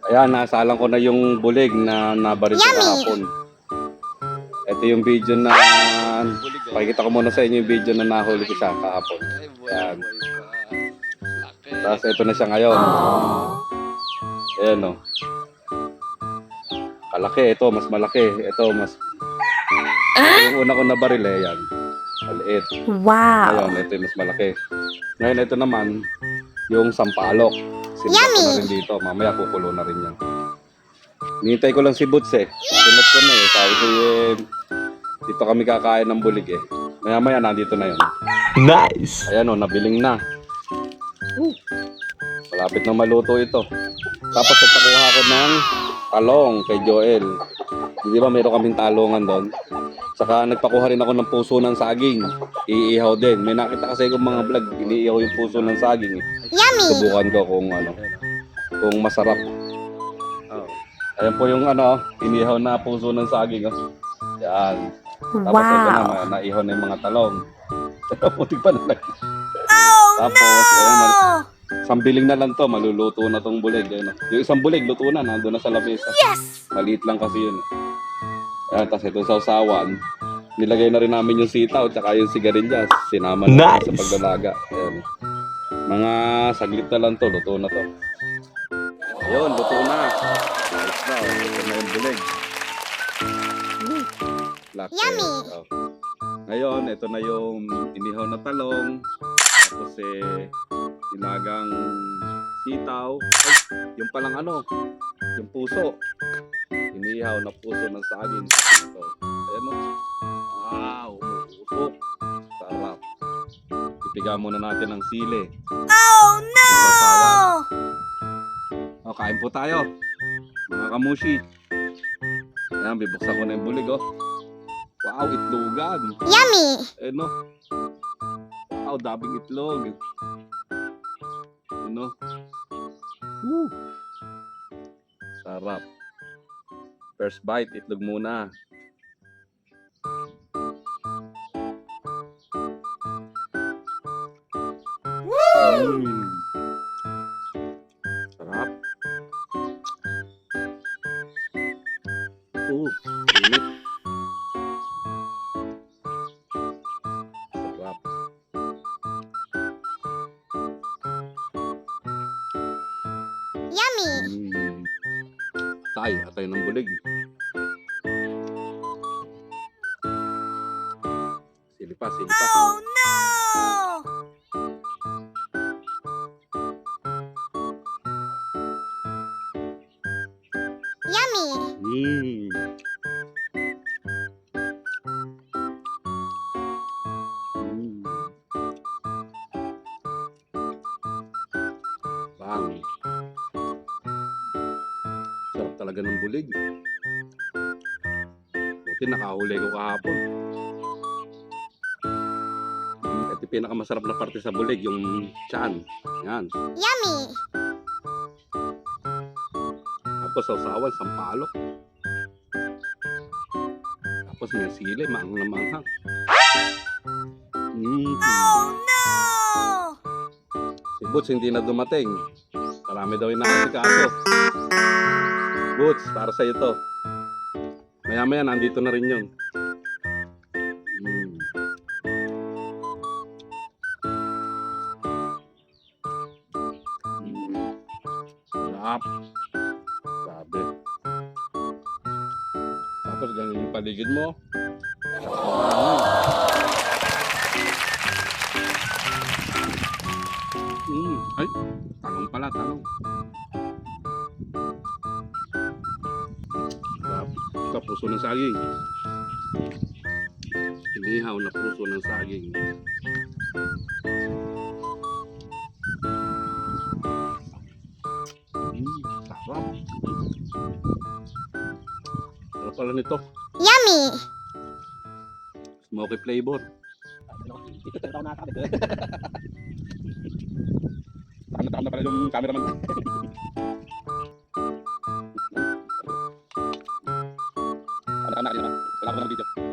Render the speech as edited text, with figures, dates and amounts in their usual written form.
Ayan, nasalang ko na yung bulig na nabaril ko kahapon. Ito yung video na pakikita ko muna sa inyo yung video na nahuli ko siya kahapon. Ayan. Tapos ito na siya ngayon. Ayan o. Kalaki. Ito mas malaki. Ito mas... Yung una ko nabaril eh. Ayan. Maliit. Wow. Ngayon ito yung mas malaki. Ngayon ito naman yung sampalok. Sinunod ko na rin dito. Mamaya kukulo na rin yan. Nihintay ko lang si Boots eh. Sinunod ko na eh. Sabi ko eh, dito kami kakain ng bulig eh. Maya maya nandito na yun. Nice! Ayan o, nabiling na. Malapit na maluto ito. Tapos nagpakuha ko ng talong kay Joel. Di ba mayroon kaming talongan doon? Saka nagpakuha rin ako ng puso ng saging. Iihaw din. May nakita kasi akong mga vlog, iniihaw yung puso ng saging. Subukan ko kung ano, kung masarap. Ayan po yung ano, inihaw na puso ng saging. Oh. Yan. Tapos ito na, naihaw na yung mga talong. Putik pa na lang. Tapos, ayan, sambiling na lang to, maluluto na tong bulig. Ayan, yung isang bulig, luto na, nandun na sa lamesa. Maliit lang kasi yun. Ayan, tapos itong sausawan, nilagay na rin namin yung sitaw, tsaka yung sigarilyas. Sinama na sa paglalaga. Ayan. Mga saglit na lang to, luto na to. Ayun, luto na. Nice na, luto na yung bulig. Yummy! Oh. Ngayon, ito na yung inihaw na talong. Tapos inagang sitaw. Ay, yung palang ano, yung puso. Inihaw na puso ng saging. Ito. Ayan o. Wow, umuusok. Sarap. Ipiga muna natin ang sili. Oh no! O, kain po tayo. Mga kamushi. Ayan, bibuksan ko na yung bulig oh. Wow, itlogan. Yummy! Eh no. Wow, daming itlog. Ano? Woo! Sarap. First bite, itlog muna. Woo! Sarap. Init. Sarap. Yummy! Atay ng bulig. Sili pa. Oh no! Yummy! Bang. Sarap talaga ng bulig. Buti nakahuli ko kahapon. Ito yung pinakamasarap na parte sa bulig, yung tiyan. Yan. Yummy! Tapos sausawan, sampalok. Tapos may sili, maanghang na maanghang. Oh no! Si Boots hindi na dumating. Marami daw yung nakasikaso. Boots, para sa'yo to. Maya-maya, nandito na rin yun. Sarap. Sabi. Tapos ganyan yung paligid mo. Ay, talong pala, talong. Sarap. Ito, puso ng saging. Inihaw na puso ng saging. Sarap. Sarap pala nito. Yummy! Smoky flavor. Takam na pala yung cameraman. Ano na, wala ko na video.